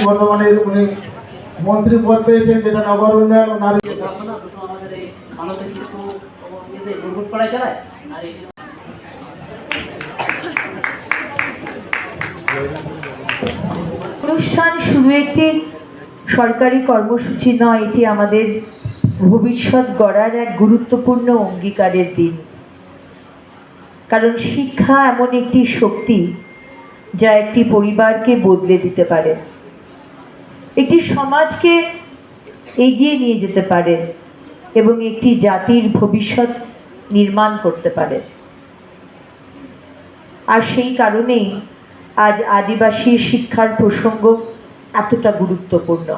বর্তমানে উনি মন্ত্রী পদ পেয়েছেন, যেটা নগর উন্নয়ন ও নারী অনুষ্ঠান শুধু একটি সরকারি কর্মসূচি নয়, এটি আমাদের ভবিষ্যৎ গড়ার এক গুরুত্বপূর্ণ অঙ্গীকারের দিন। কারণ শিক্ষা এমন একটি শক্তি যা একটি পরিবারকে বদলে দিতে পারে, একটি সমাজকে এগিয়ে নিয়ে যেতে পারে এবং একটি জাতির ভবিষ্যৎ নির্মাণ করতে পারে। আর সেই কারণেই আজ আদিবাসী শিক্ষার প্রসঙ্গ এতটা গুরুত্বপূর্ণ।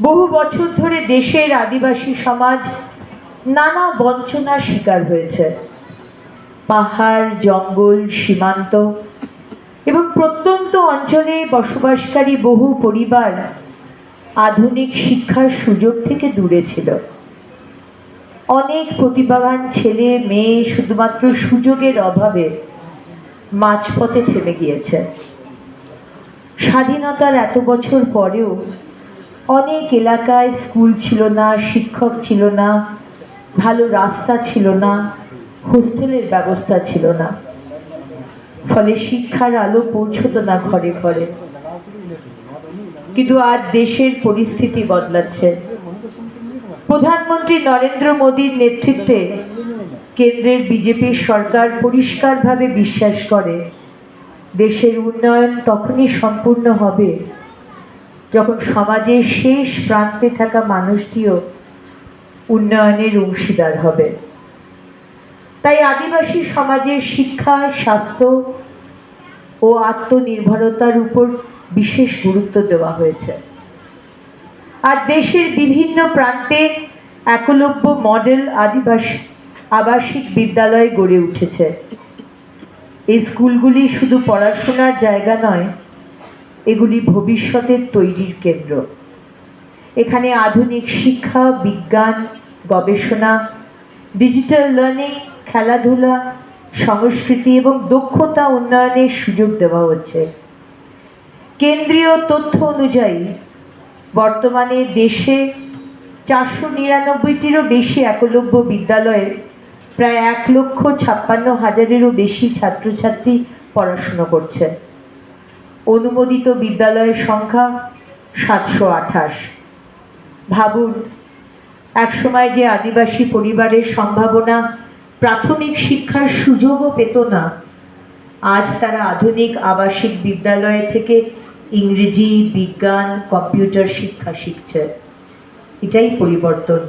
বহু বছর ধরে দেশের আদিবাসী সমাজ নানা বঞ্চনার শিকার হয়েছে। পাহাড়, জঙ্গল, সীমান্ত এবং প্রত্যন্ত অঞ্চলে বসবাসকারী বহু পরিবার আধুনিক শিক্ষার সুযোগ থেকে দূরে ছিল। অনেক প্রতিভাবান ছেলে মেয়ে শুধুমাত্র সুযোগের অভাবে মাঝপথে থেমে গিয়েছে। স্বাধীনতার এত বছর পরেও অনেক এলাকায় স্কুল ছিল না, শিক্ষক ছিল না, ভালো রাস্তা ছিল না, হোস্টেলের ব্যবস্থা ছিল না। ফলে শিক্ষার আলো পৌঁছতো না ঘরে ঘরে। কিন্তু আজ দেশের পরিস্থিতি বদলাচ্ছে। প্রধানমন্ত্রী নরেন্দ্র মোদীর নেতৃত্বে কেন্দ্রের বিজেপি সরকার পরিষ্কারভাবে বিশ্বাস করে দেশের উন্নয়ন তখনই সম্পূর্ণ হবে যখন সমাজের শেষ প্রান্তে থাকা মানুষটিও উন্নয়নের অংশীদার হবে। তাই আদিবাসী সমাজের শিক্ষা, স্বাস্থ্য ও আত্মনির্ভরতার উপর বিশেষ গুরুত্ব দেওয়া হয়েছে। আর দেশের বিভিন্ন প্রান্তে একলব্য মডেল আদিবাসী আবাসিক বিদ্যালয় গড়ে উঠেছে। এই স্কুলগুলি শুধু পড়াশোনার জায়গা নয়, এগুলি ভবিষ্যতের তৈরির কেন্দ্র। এখানে আধুনিক শিক্ষা, বিজ্ঞান, গবেষণা, ডিজিটাল লার্নিং, খেলাধুলা, সংস্কৃতি এবং দক্ষতা উন্নয়নের সুযোগ দেওয়া হচ্ছে। কেন্দ্রীয় তথ্য অনুযায়ী বর্তমানে দেশে 499টিরও বেশি একলব্য বিদ্যালয়ে প্রায় 1,56,000-এরও বেশি ছাত্রছাত্রী পড়াশুনো করছে। অনুমোদিত বিদ্যালয়ের সংখ্যা 728। ভাবুন, একসময় যে আদিবাসী পরিবারের সম্ভাবনা প্রাথমিক শিক্ষার সুযোগও পেত না, আজ তারা আধুনিক আবাসিক বিদ্যালয় থেকে ইংরেজি, বিজ্ঞান, কম্পিউটার শিক্ষা শিখছে। এটাই পরিবর্তন,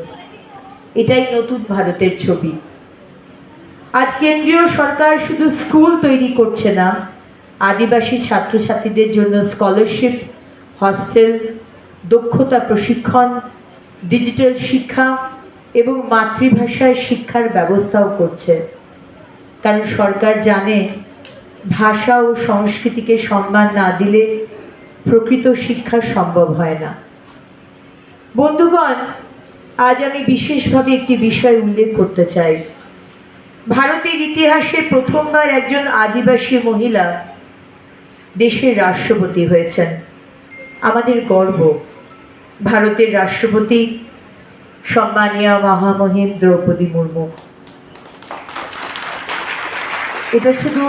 এটাই নতুন ভারতের ছবি। আজ কেন্দ্রীয় সরকার শুধু স্কুল তৈরি করছে না, আদিবাসী ছাত্রছাত্রীদের জন্য স্কলারশিপ, হস্টেল, দক্ষতা প্রশিক্ষণ, ডিজিটাল শিক্ষা এবং মাতৃভাষায় শিক্ষার ব্যবস্থাও করছে। কারণ সরকার জানে, ভাষা ও সংস্কৃতিকে সম্মান না দিলে প্রকৃত শিক্ষা সম্ভব হয় না। বন্ধুগণ, আজ আমি বিশেষভাবে একটি বিষয় উল্লেখ করতে চাই। ভারতের ইতিহাসে প্রথমবার একজন আদিবাসী মহিলা দেশের রাষ্ট্রপতি হয়েছেন। আমাদের গর্ব। ভারতের রাষ্ট্রপতি সম্মানীয় মহামহিম দ্রৌপদী মুর্মু। এটা শুধু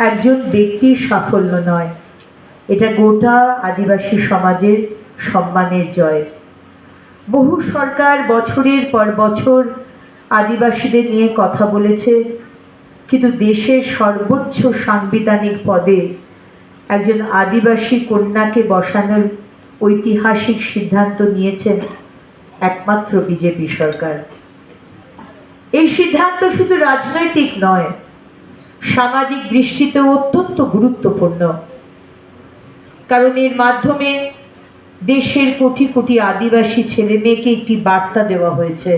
একজন ব্যক্তির সাফল্য নয়, এটা গোটা আদিবাসী সমাজের সম্মানের জয়। বহু সরকার বছরের পর বছর আদিবাসীদের নিয়ে কথা বলেছে, কিন্তু দেশের সর্বোচ্চ সাংবিধানিক পদে একজন আদিবাসী কন্যাকে বসানোর ঐতিহাসিক সিদ্ধান্ত নিয়েছেন একমাত্র বিজেপি সরকার। এই সিদ্ধান্ত শুধু রাজনৈতিক নয়, সামাজিক দৃষ্টিতেও অত্যন্ত গুরুত্বপূর্ণ। কারণ এর মাধ্যমে দেশের কোটি কোটি আদিবাসী ছেলে মেয়েকে একটি বার্তা দেওয়া হয়েছে,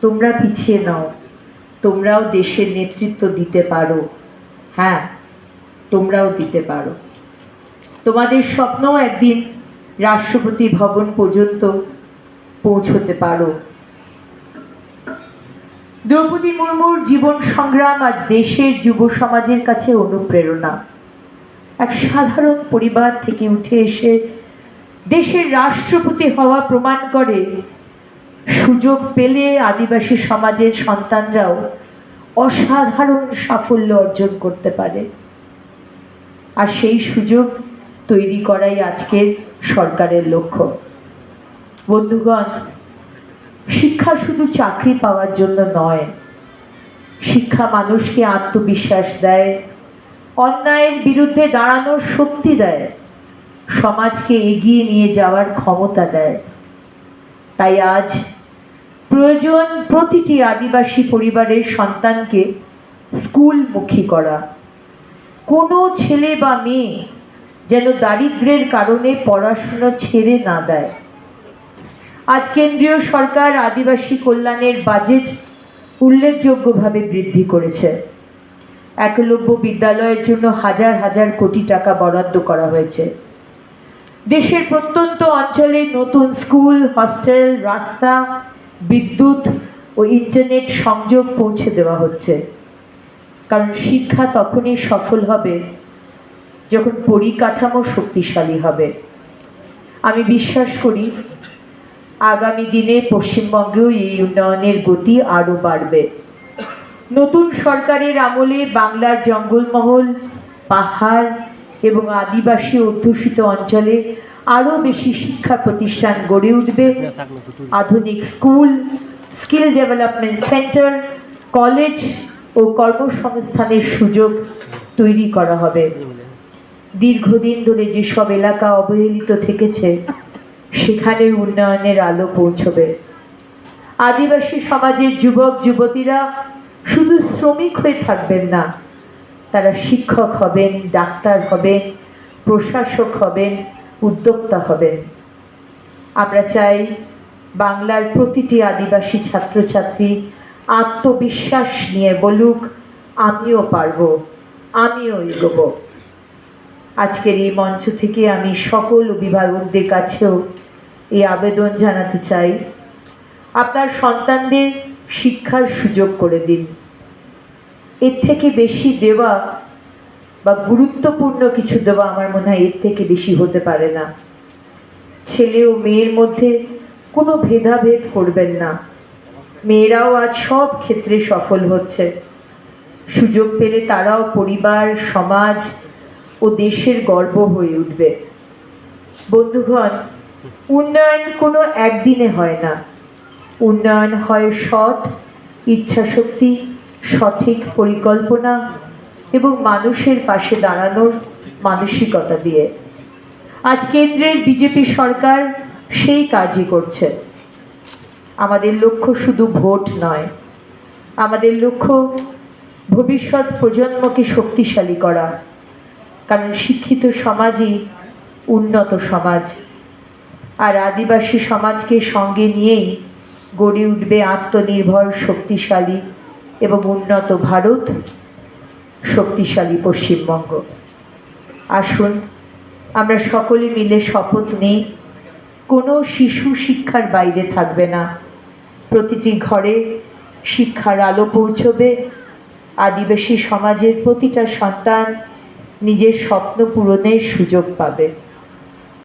তোমরা পিছিয়ে নাও, তোমরাও দেশের নেতৃত্ব দিতে পারো। হ্যাঁ, তোমরাও দিতে পারো। তোমাদের স্বপ্ন একদিন রাষ্ট্রপতি ভবন পর্যন্ত পৌঁছতে পারো। দ্রৌপদী মুর্মুর জীবন সংগ্রাম আজ দেশের যুব সমাজের কাছে অনুপ্রেরণা। এক সাধারণ পরিবার থেকে উঠে এসে দেশের রাষ্ট্রপতি হওয়া প্রমাণ করে সুযোগ পেলে আদিবাসী সমাজের সন্তানরাও অসাধারণ সাফল্য অর্জন করতে পারে। আর সেই সুযোগ তৈরি করাই আজকের সরকারের লক্ষ্য। বন্ধুগণ, শিক্ষা শুধু চাকরি পাওয়ার জন্য নয়, শিক্ষা মানুষকে আত্মবিশ্বাস দেয়, অন্যায়ের বিরুদ্ধে দাঁড়ানোর শক্তি দেয়, সমাজকে এগিয়ে নিয়ে যাওয়ার ক্ষমতা দেয়। তাই আজ প্রয়োজন প্রতিটি আদিবাসী পরিবারের সন্তানকে স্কুলমুখী করা। কোনো ছেলে বা মেয়ে যেন দারিদ্র্যের কারণে পড়াশুনো ছেড়ে না দেয়। আজ কেন্দ্রীয় সরকার আদিবাসী কল্যাণের বাজেট উল্লেখযোগ্যভাবে বৃদ্ধি করেছে। একলব্য বিদ্যালয়ের জন্য হাজার হাজার কোটি টাকা বরাদ্দ করা হয়েছে। দেশের প্রত্যন্ত অঞ্চলে নতুন স্কুল, হস্টেল, রাস্তা, বিদ্যুৎ ও ইন্টারনেট সংযোগ পৌঁছে দেওয়া হচ্ছে। কারণ শিক্ষা তখনই সফল হবে যখন পরিকাঠামো শক্তিশালী হবে। আমি বিশ্বাস করি আগামী দিনে পশ্চিমবঙ্গেও এই উন্নয়নের গতি আরও বাড়বে। নতুন সরকারের আমলে বাংলার জঙ্গলমহল, পাহাড় এবং আদিবাসী অধ্যুষিত অঞ্চলে আরও বেশি শিক্ষা প্রতিষ্ঠান গড়ে উঠবে। আধুনিক school, skill development center, college ও কর্মসংস্থানের সুযোগ তৈরি করা হবে। দীর্ঘদিন ধরে যেসব এলাকা অবহেলিত থেকেছে সেখানে উন্নয়নের আলো পৌঁছবে। আদিবাসী সমাজের যুবক যুবতীরা শুধু শ্রমিক হয়ে থাকবেন না, তারা শিক্ষক হবেন, ডাক্তার হবেন, প্রশাসক হবেন, উদ্যোক্তা হবেন। আমরা চাই বাংলার প্রতিটি আদিবাসী ছাত্রছাত্রী আত্মবিশ্বাস নিয়ে বলুক, আমিও পারবো, আমিও এগোবো। আজকের এই মঞ্চ থেকে আমি সকল অভিভাবকদের কাছেও এই আবেদন জানাতে চাই, আপনার সন্তানদের শিক্ষার সুযোগ করে দিন। এর থেকে বেশি দেওয়া বা গুরুত্বপূর্ণ কিছু দেওয়া আমার মনে হয় এর থেকে বেশি হতে পারে না। ছেলে ও মেয়ের মধ্যে কোনো ভেদাভেদ করবেন না। মেয়েরাও আজ সব ক্ষেত্রে সফল হচ্ছে। সুযোগ পেলে তারাও পরিবার, সমাজ ও দেশের গর্ব হয়ে উঠবে। বন্ধুগণ, উন্নয়ন কোনো একদিনে হয় না। উন্নয়ন হয় সৎ ইচ্ছাশক্তি, সঠিক পরিকল্পনা এবং মানুষের পাশে দাঁড়ানোর মানসিকতা দিয়ে। আজ কেন্দ্রের বিজেপি সরকার সেই কাজই করছে। আমাদের লক্ষ্য শুধু ভোট নয়, আমাদের লক্ষ্য ভবিষ্যৎ প্রজন্মকে শক্তিশালী করা। কারণ শিক্ষিত সমাজই উন্নত সমাজ। আর আদিবাসী সমাজকে সঙ্গে নিয়েই গড়ে উঠবে আত্মনির্ভর, শক্তিশালী এবং উন্নত ভারত, শক্তিশালী পশ্চিমবঙ্গ। আসুন আমরা সকলে মিলে শপথ নিই, কোনো শিশু শিক্ষার বাইরে থাকবে না। প্রতিটি ঘরে শিক্ষার আলো পৌঁছবে। আদিবাসী সমাজের প্রতিটা সন্তান নিজের স্বপ্ন পূরণের সুযোগ পাবে।